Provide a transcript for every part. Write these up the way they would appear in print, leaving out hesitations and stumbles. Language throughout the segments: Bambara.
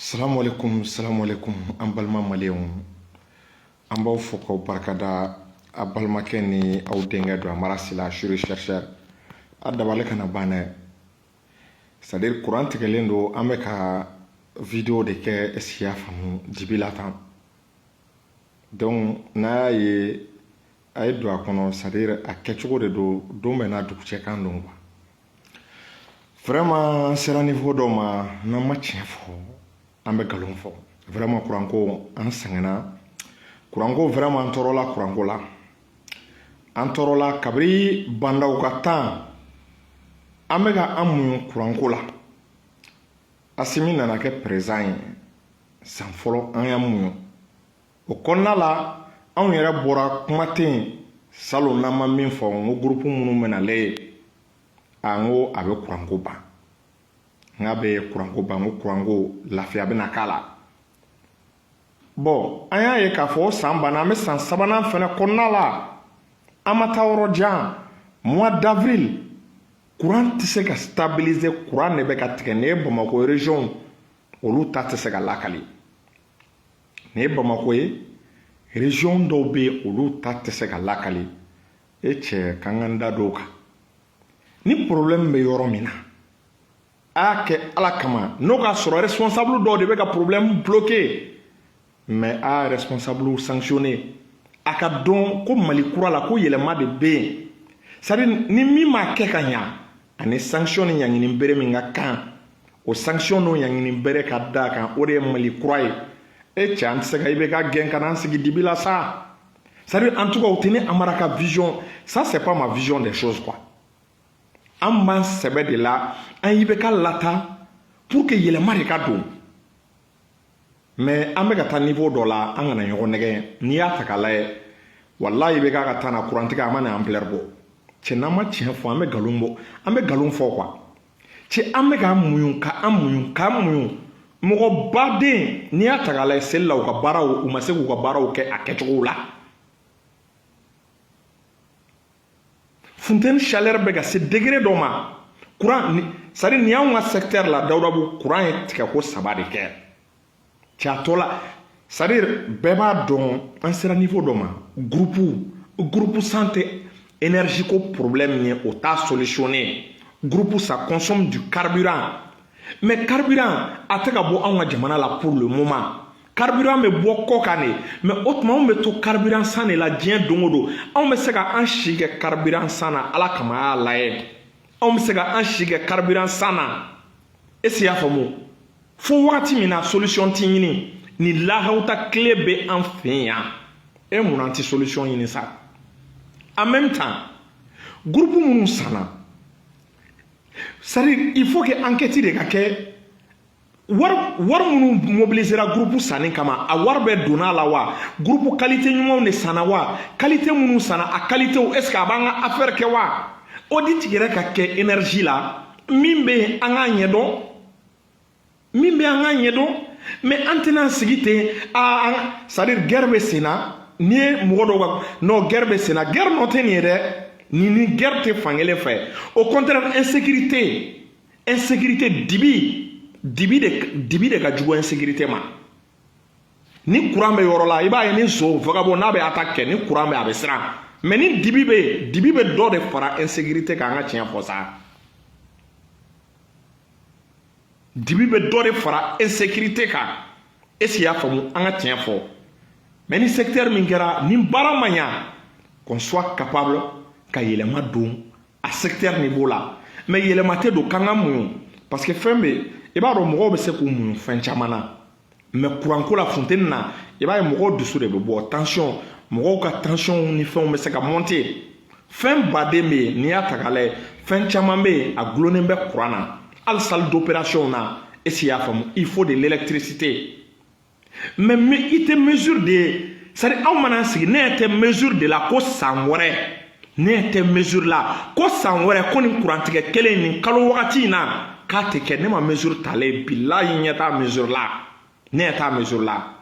Salamu alaikum, an balima maliyɛnw an b'aw fo k'aw barikada a balimakɛ ni aw denkɛ don a marasila Suri chercheur a dabali kana ban dɛ c'est à dire courant tigɛlen don an bɛ ka vidéo de kɛ est-ce que y'a faamu dibi la tan donc n'a y'a ye a ye don a kɔnɔ c'est à dire a kɛcogo de don don bɛɛ n'a dugujɛ kan don quoi vraiment an sera niveau dɔ ma n'an ma tiɲɛ fɔ an bɛ galon fɔ vraiment courant ko an sɛgɛnna courant ko vraiment an tɔɔrɔla courant ko la an tɔɔrɔla kabiri bandaw ka temps an bɛ ka an muɲu courant ko la Asimi nana kɛ président ye san fɔlɔ an y'an muɲu o kɔnɔna la anw yɛrɛ bɔra kuma tɛ yen salon n'an ma min fɔ n ko groupe minnu bɛnalen ye n ko a bɛ courant ko ban n k'a bɛ courant ko ban n ko courant ko lafiya bɛna k'a la bon an y'a ye k'a fɔ san banna an bɛ san sabanan fana kɔnɔna la an ma taa yɔrɔ jan mois d'avril courant tɛ se ka stabiliser courant de bɛ ka tigɛ nin ye Bamakɔ région olu ta tɛ se ka lakali nin ye Bamakɔ ye région dɔw bɛ yen olu ta tɛ se ka lakali e cɛ k'an ka n da don o kan ni problème bɛ yɔrɔ min na a y'a kɛ ala kama n'o ka sɔrɔ responsable dɔw de bɛ ka problème bloqué mais a y'a responsable sanctionné a ka dɔn ko Mali kura la ko yɛlɛma de bɛ yen c'est à dire ni min m'a kɛ ka ɲa ani sanction ni ɲangini bere min ka kan o sanction n'o ɲangini bere ka da kan o de ye Mali kura ye e cɛ an tɛ se ka i bɛ ka gɛn ka na an sigi dibi la sa c'est à dire en tout cas o tɛ ne Amara ka vision ça c'est pas ma vision des choses quoi an b'an sɛbɛ de la an y'i bɛ ka lata pour que yɛlɛma de ka don mais an bɛ ka taa niveau dɔ la an kana ɲɔgɔn nɛgɛ n'i y'a ta k'a lajɛ walayi i bɛ k'a ka taa na courant tigɛ a ma na ampleur bɔ cɛ n'an ma tiɲɛ fɔ an bɛ galon bɔ an bɛ galon fɔ quoi cɛ an bɛ k'an muɲu k'an muɲu mɔgɔ baden n'i y'a ta k'a lajɛ seli la u ka baaraw u ma se k'u ka baaraw kɛ a kɛcogow la funteni chaleur bɛ ka se degré dɔ ma courant c'est à dire nin y'anw ka secteur la Dawudabu courant ye tigɛ ko 3 de kɛ cɛ a tɔ la c'est à dire bɛɛ b'a dɔn an sera niveau dɔ ma groupe santé énergie ko problème ye o t'a solutionné groupe ça consomme du carburant mais carburant a tɛ ka bɔ anw ka jamana la pour le moment carburant bɛ bɔ kɔ kan de mais o tuma anw bɛ to carburant san de la diɲɛ don o don anw bɛ se ka an si kɛ carburant san na ala kama a y'a lajɛ anw bɛ se ka an si kɛ carburant san na est-ce que i y'a faamu fo wagati min na solution tɛ ɲini ni lahawuta tile bɛ an fɛ yan e mun na an tɛ solution ɲini sa en même temps groupe minnu sanna c'est à dire il faut que enquête de ka kɛ wari minnu mobilisera groupe sanni kama a wari bɛ donna la wa groupe qualité ɲumanw de sanna wa qualité minnu sanna a qualité est ce que a b'an ka affaire kɛ wa audit yɛrɛ ka kɛ énergie la min bɛ yen an k'a ɲɛdɔn mais an tɛna sigi ten c'est à dire guerre bɛ sen na n'i ye mɔgɔ dɔw ka non guerre bɛ sen na guerre nɔ tɛ nin ye dɛ ni guerre tɛ fankelen fɛ au contraire insécurité dibi de ka jugu insécurité ma ni courant bɛ yɔrɔ la i b'a ye ni so vagabond n'a bɛ attaque kɛ ni courant bɛ a bɛ siran mais ni dibi bɛ dɔ de fara insécurité kan an ka tiɲɛ fɔ sa dibi bɛ dɔ de fara insécurité kan est-ce que i y'a faamu an ka tiɲɛ fɔ mais ni secteur min kɛra ni baara ma ɲa qu'on soit capable ka yɛlɛma don a secteur niveau la mais yɛlɛma tɛ don k'an ka muɲu parce que fɛn bɛ i b'a dɔn mɔgɔw bɛ se k'u muɲu fɛn caman na mais courant ko la funteni na i b'a ye mɔgɔw dusu de bɛ bɔ tension mɔgɔw ka tension ni fɛnw bɛ se ka monter fɛn baden bɛ yen n'i y'a ta k'a lajɛ fɛn caman bɛ yen a gulonnen bɛ courant na hali salle d'opération na est-ce que i y'a faamu il faut de l'électricité mais i tɛ mesure de c'est à dire anw mana sigi ne yɛrɛ tɛ mesure de la ko san wɛrɛ ne yɛrɛ tɛ mesure la ko san wɛrɛ ko nin courant tigɛ kelen nin kalo wagati in na k'a tɛ kɛ ne ma mesure talen bilahi ɲɛ t'a mesure la ne ɲɛ t'a mesure la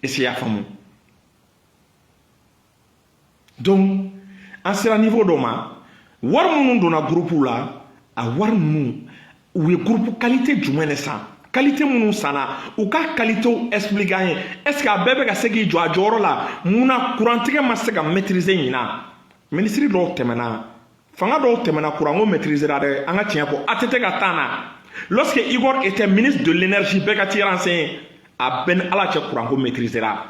est-ce que i y'a faamu donc an sera niveau dɔ ma wari minnu donna groupe la a wari ninnu u ye groupe qualité jumɛn de san qualité minnu sanna u ka qualité expliquer an ye est ce que a bɛɛ bɛ ka se k'i jɔ a jɔyɔrɔ la munna kurantigɛ ma se ka maîtriser ɲinan ministre dɔw tɛmɛna fanga dɔw tɛmɛna kuranko maîtrisera dɛ an ka tiɲɛ fɔ ATT ka temps na lorsque Igor était ministre de l'énergie bɛɛ ka t'i renseigner a bɛɛ ni Ala cɛ kuranko maîtrisera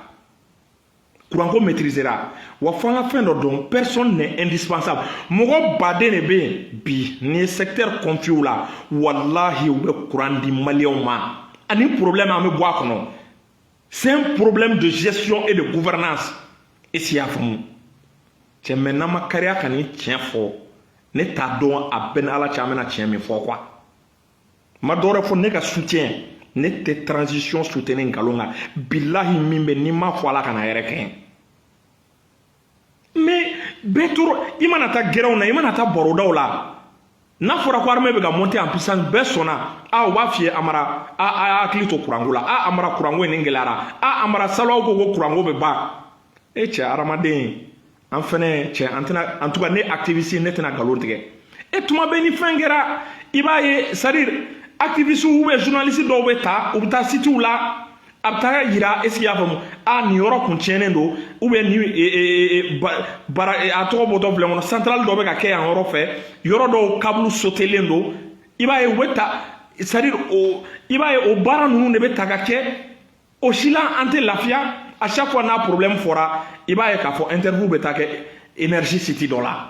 kuranko maîtrisera wa fo an ka fɛn dɔ dɔn personne n'est indispensable mɔgɔ baden de bɛ yen bi ni ye secteur confié la wallahi u bɛ kuran di maliyɛnw ma ani problème an bɛ bɔ a kɔnɔ c'est un problème de gestion et de gouvernance et si y'a faamu cɛ mɛ n'an ma kariya ka nin tiɲɛ fɔ ne t'a dɔn a bɛɛ ni Ala cɛ an bɛna tiɲɛ min fɔ quoi ma dɔ wɛrɛ fɔ ne ka soutien ne tɛ transition soutenir nkalon kan bilahi min bɛ n'i ma fɔ Ala kana yɛrɛ kɛ mais bɛɛ tora i mana taa gɛrɛnw na i mana taa barodaw la n'a fɔra ko armée bɛ ka monter en puissance bɛɛ sɔnna u b'a f'i ye Amara a hakili to kuranko la Amara kuranko in nin gɛlɛyara Amara salo ko ko kuranko bɛ ban cɛ hadamaden an fɛnɛ cɛ an tɛna en tout cas ne activiste ne tɛna nkalon tigɛ tuma bɛɛ ni fɛn kɛra i b'a ye c'est à dire activiste ou bien journaliste dɔw bɛ taa u bɛ taa sitiw la a bɛ taa yira est ce que i y'a faamu nin yɔrɔ kun tiɲɛnen don ou bien ni a tɔgɔ bɔtɔ filɛ kɔnɔ centrale dɔ bɛ ka kɛ yan yɔrɔ fɛ yɔrɔ dɔw câble sautelen don i b'a ye u bɛ ta c'est à dire i b'a ye o baara ninnu de bɛ ta ka kɛ o si la an tɛ lafiya à chaque fois n'a problème fɔra i b'a ye k'a fɔ interview bɛ taa kɛ énergie site dɔ la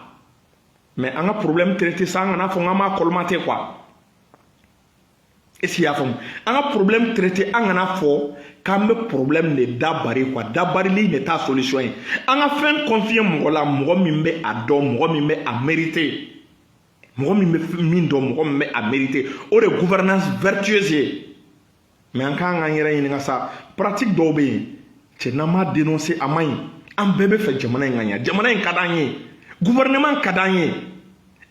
mais an ka problème traité sa an kana fɔ k'an b'a colmater quoi est-ce qu'il y a faamu an ka problème traité an kana fɔ k'an bɛ problème de dabari quoi dabarili ne t'a solution ye an ka fɛn confier mɔgɔ la mɔgɔ min bɛ a dɔn mɔgɔ min bɛ a mériter mɔgɔ min bɛ min dɔn mɔgɔ min bɛ a mériter o de gouvernance vertueuse ye mais an k'an k'an yɛrɛ ɲininka sa pratique dɔw bɛ yen cɛ n'an m'a dénoncer a man ɲi an bɛɛ bɛ fɛ jamana in ka ɲɛ jamana in ka d'an ye gouvernement ka d'an ye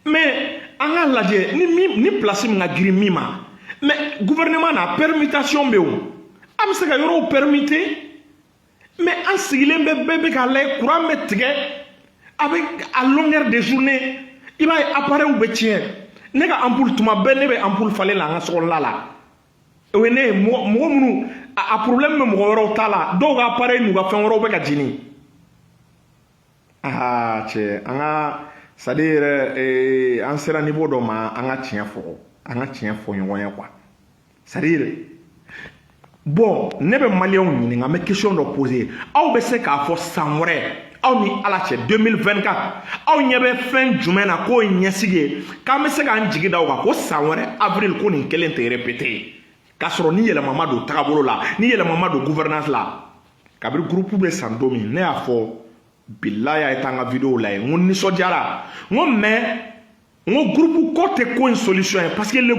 mais an k'a lajɛ ni place min ka girin min ma mais gouvernement na permutation bɛ yen an bɛ se ka yɔrɔw permuter mais an sigilen bɛɛ bɛ k'a lajɛ courant bɛ tigɛ a bɛ à longueur de journée i b'a ye appareil bɛ tiɲɛ ne ka ampoule tuma bɛɛ ne bɛ ampoule falen la an ka sokɔnɔna la o ye ne ye mɔgɔ minnu a problème bɛ mɔgɔ wɛrɛw ta la dɔw ka appareil n'u ka fɛn wɛrɛw bɛ ka jeni cɛ an ka c'est à dire an sera niveau dɔ ma an ka tiɲɛ fɔ ɲɔgɔn ye quoi c'est à dire bon ne bɛ maliyɛnw ɲininka n bɛ question dɔ poser aw bɛ se k'a fɔ san wɛrɛ aw ni Ala cɛ 2024 aw ɲɛ bɛ fɛn jumɛn na k'o ye ɲɛsigi ye k'an bɛ se k'an jigi da o kan ko san wɛrɛ avril ko nin kelen tɛ répéter k'a sɔrɔ ni yɛlɛma ma don tagabolo la ni yɛlɛma ma don gouvernance la kabiri groupe bɛ san don min ne y'a fɔ bilahi a ye taa n ka vidéo lajɛ n ko nisɔndiyara n ko mais n ko groupe ko tɛ ko in solution ye parce que les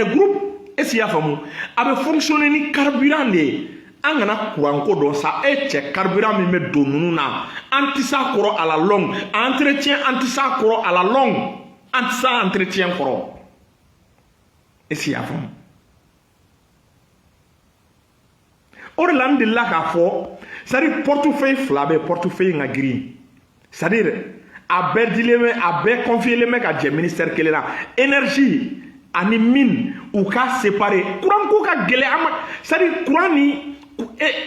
groupes est-ce qu'il y a faamu a bɛ fonctionner ni carburant de ye an kana kuranko dɔn sa cɛ carburant min bɛ don ninnu na an tɛ s'a kɔrɔ à la longue entretien an tɛ s'a kɔrɔ à la longue an tɛ s'a entretien kɔrɔ est-ce qu'il y a faamu o de la n delila k'a fɔ c'est à dire portefeuille fila bɛ portefeuille in ka girin c'est à dire a bɛɛ dilen bɛ a bɛɛ confielen bɛ ka jɛ ministère kelen na énergie ani mine u ka séparer courant ko ka gɛlɛn an ma c'est à dire courant ni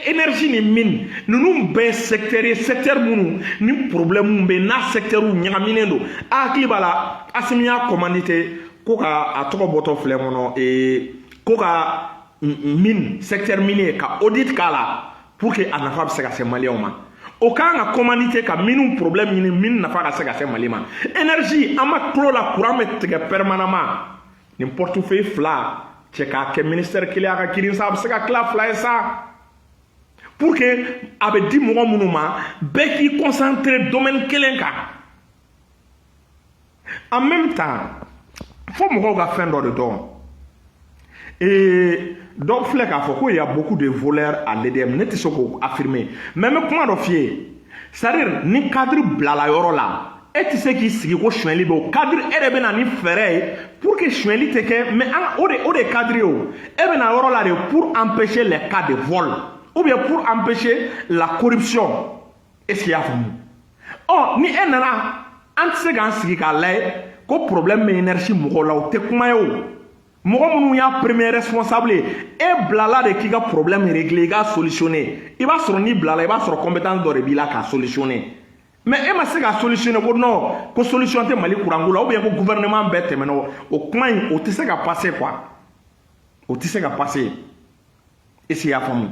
énergie ni mine ninnu bɛɛ secteur ye secteur minnu ni problème bɛ n'a secteur ɲagaminen don a hakili b'a la Asimi y'a commandité ko ka a tɔgɔ bɔtɔ filɛ kɔnɔ ko ka mine secteur minier ka audit k'a la pour que a nafa bɛ se ka se maliyɛnw ma o kan ka commandité ka mine problème ɲini mine nafa ka se ka se Mali ma énergie an ma tulo la courant bɛ tigɛ permanemment nin portefeuille fila cɛ k'a kɛ ministère kelen a ka kirin sa a bɛ se ka tila fila ye sa pour que a bɛ di mɔgɔ minnu ma bɛɛ k'i concentrer domaine kelen kan en même temps fo mɔgɔw ka fɛn dɔ de dɔn dɔw filɛ k'a fɔ ko il y a beaucoup de voleurs à l'EDM ne tɛ se k'o affirmer mais n bɛ kuma dɔ f'i ye c'est à dire ni cadre bilala yɔrɔ la e tɛ se k'i sigi ko suɲɛli bɛ o cadre e de bɛ na ni fɛɛrɛ ye pour que suɲɛli tɛ kɛ mais o de cadre ye o e bɛ na yɔrɔ la de pour empêcher les cas de vol ou bien pour empêcher la corruption est-ce qu'il y a faamu ni e nana an tɛ se k'an sigi k'a lajɛ ko problème bɛ énergie mɔgɔw la o tɛ kuma ye o mɔgɔ minnu y'a premier responsable e bilala de k'i ka problème régler i ka solutionner i b'a sɔrɔ n'i bilala i b'a sɔrɔ compétence dɔ de b'i la k'a solutionner mais e ma se k'a solutionner ko non ko solution tɛ Mali kuranko la ou bien ko gouvernement bɛɛ tɛmɛna o kuma in o tɛ se ka passer quoi o tɛ se ka passer est-ce que i y'a faamu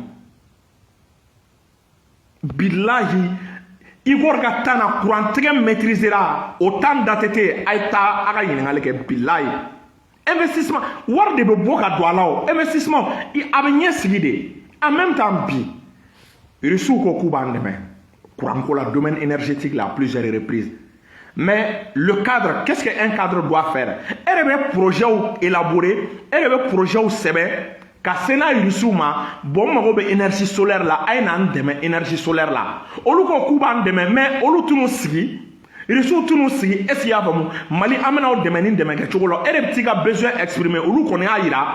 bilahi Igor ka temps na kurantigɛ maîtrisera o temps date tɛ a ye taa a ka ɲininkali kɛ bilahi investissement wari de bɛ bɔ ka don a la o investissement a bɛ ɲɛ sigi de en même temps bi Russie ko k'u b'an dɛmɛ kuranko la domaine énergétique la à plusieurs reprises mais le cadre qu'est-ce qu'un cadre doit faire e de bɛ projet élaborer e de bɛ projet sɛbɛn ka se n'a ye Russie ma bon mago bɛ énergie solaire la a ye n'an dɛmɛ énergie solaire la olu ko k'u b'an dɛmɛ mais olu t'u sigi Russie t'u sigi est-ce qu'il y a faamu Mali an bɛna aw dɛmɛ ni dɛmɛ kɛcogo la e de bɛ t'i ka besoin exprimer olu kɔni y'a yira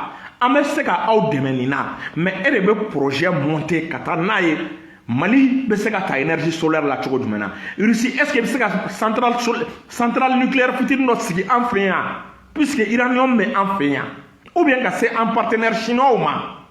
an bɛ se ka aw dɛmɛ nin na mais e de bɛ projet monter ka taa n'a ye Mali bɛ se ka taa énergie solaire la cogo jumɛn na Russie est-ce que bɛ se ka centrale nucléaire fitinin dɔ sigi an fɛ yan puisque uranium bɛ an fɛ yan ou bien ka se en partenaire chinois ma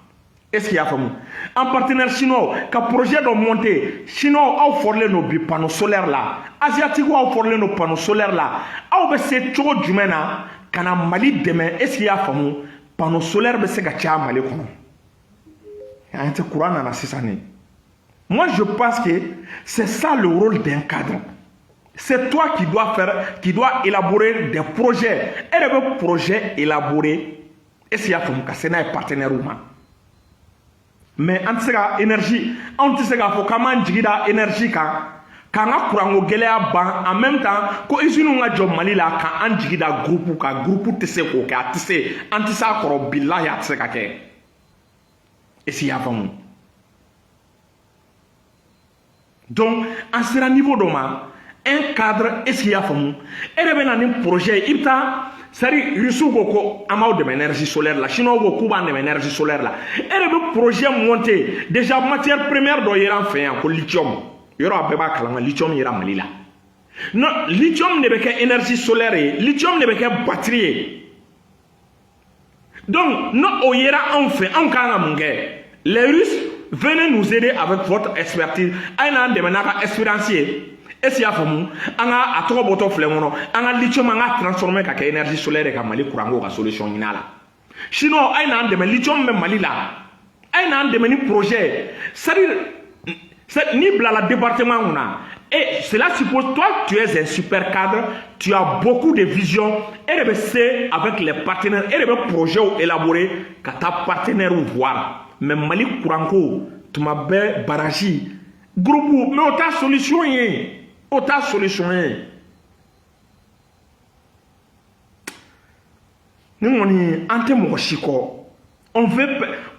est-ce qu'il y a faamu en partenaire chinois ka projet dɔ monter chinois aw forlen no bi panneau solaire la asiatique aw forlen no panneau solaire la aw bɛ se cogo jumɛn na ka na Mali dɛmɛ est-ce qu'il y a faamu panneau solaire bɛ se ka caya Mali kɔnɔ an tɛ courant nana sisan ne moi je pense que c'est ça le rôle d'un cadre c'est toi qui dois élaborer des projets et des projets élaborés est-ce qu'il y a faamu ka se n'a ye partenaire ma mais an tɛ se ka énergie anw tɛ se k'a fɔ k'an b'an jigi da énergie kan k'an ka kuranko gɛlɛya ban en même temps ko usine ka jɔ Mali la k'an jigi da groupe kan groupe tɛ se k'o kɛ a tɛ se an tɛ se a kɔrɔ bilahi a tɛ se ka kɛ est-ce qu'il y a faamu donc an sera niveau dɔ ma un cadre est-ce qu'il y a faamu e de bɛ na ni projet i bɛ taa c'est-à-dire Russie ko an b'aw dɛmɛ énergie solaire la chinois ko k'u b'an dɛmɛ énergie solaire la e de bɛ projet monter déjà matière première dɔ yera an fɛ yan ko lithium yɔrɔ a bɛɛ b'a kalama lithium yera Mali la non lithium de bɛ kɛ énergie solaire ye lithium de bɛ kɛ batterie ye donc n'o o yera anw fɛ anw kan ka mun kɛ les Russes venez nous aider avec votre expertise a ye n'an dɛmɛ n'a ka expérience ye est-ce qu'il y a faamu an ka a tɔgɔ bɔtɔ filɛ kɔnɔ an ka lithium an ka transformer ka kɛ énergie solaire ka Mali kuranko ka solution ɲini a la sinon a ye n'an dɛmɛ lithium bɛ Mali la a ye n'an dɛmɛ ni projet c'est-à-dire ni bilala département kunna et cela suppose toi tu es un super cadre tu as beaucoup de vision et de bɛ se avec les partenaires et de bɛ projet élaborer ka taa partenaire voir mais Mali kuranko tuma bɛɛ barrage groupe mais o t'a solution ye o t'a solution ye ni kɔni an tɛ mɔgɔ si kɔ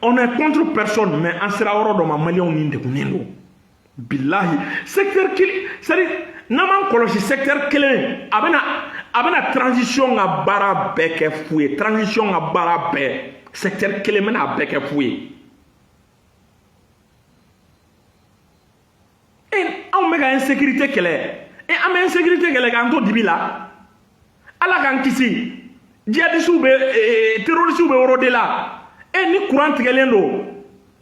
on est contre personne mais an sera yɔrɔ dɔ ma maliyɛnw ni degunnen don bilahi secteur kelen c'est-à-dire n'an m'an kɔlɔsi secteur kelen a bɛna transition ka baara bɛɛ kɛ fu ye transition ka baara bɛɛ secteur kelen bɛna a bɛɛ kɛ fu ye anw bɛ ka insécurité kɛlɛ an bɛ insécurité kɛlɛ k'an to dibi la ala k'an kisi djihadistes bɛ terroristes bɛ yɔrɔ de la ni courant tigɛlen don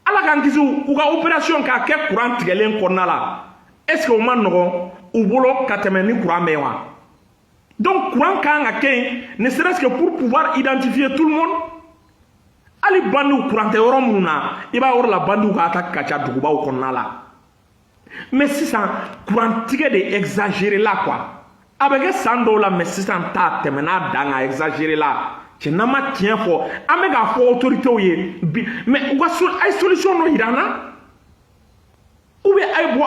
ala k'an kisi u ka opération k'a kɛ courant tigɛlen kɔnɔna la est-ce que o ma nɔgɔn u bolo ka tɛmɛ ni courant bɛ wa donc courant kan ka kɛ yen ne serait-ce que pour pouvoir identifier tout le monde hali bandiw courant tɛ yɔrɔ minnu na i b'a yɔrɔ la bandiw ka attaque ka ca dugubaw kɔnɔna la mais sisan courant tigɛ de exagéré la quoi a bɛ kɛ san dɔw la mais sisan ta tɛmɛna dan ka exagéré la cɛ n'an ma tiɲɛ fɔ an bɛ k'a fɔ autorités ye bi mais u ka a ye solution dɔ yira an na ou bien a ye bɔ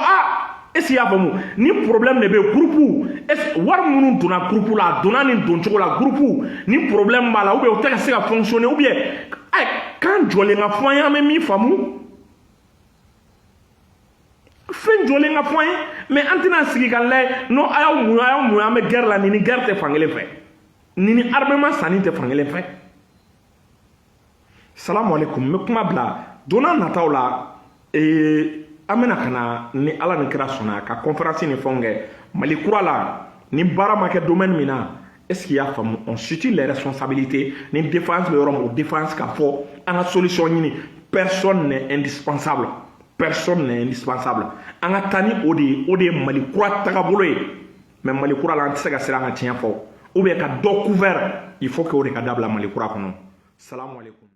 est-ce qu'il y a faamu ni problème de bɛ groupe est wari minnu donna groupe la a donna nin don cogo la groupe ni problème b'a la ou bien u tɛ ka se ka fonctionner ou bien kan jɔlen ka fɔ an ye an bɛ min faamu fɛn jɔlen ka fɔ an ye mais an tɛna sigi ka lajɛ non a y'aw muɲu an bɛ guerre la nin ni guerre tɛ fankelen fɛ nin ni armement sanni tɛ fankelen fɛ salamu alaikum n bɛ kuma bila donna nataw la an bɛna ka na ni ala ni kira sɔnna ka conférence ni fɛnw kɛ mali kura la ni baara ma kɛ domaine min na est-ce qu'il y a femme on situe les responsabilités ni défense le rôle défense qu'a fort en solution ni personne n'est indispensable an ka taa ni o de ye mali kura tagabolo ye mais mali kura la an tɛ se ka siran ka tiɲɛ fɔ ou bien ka dɔ couvert il faut que o de ka dabila mali kura kɔnɔ salamu aleykum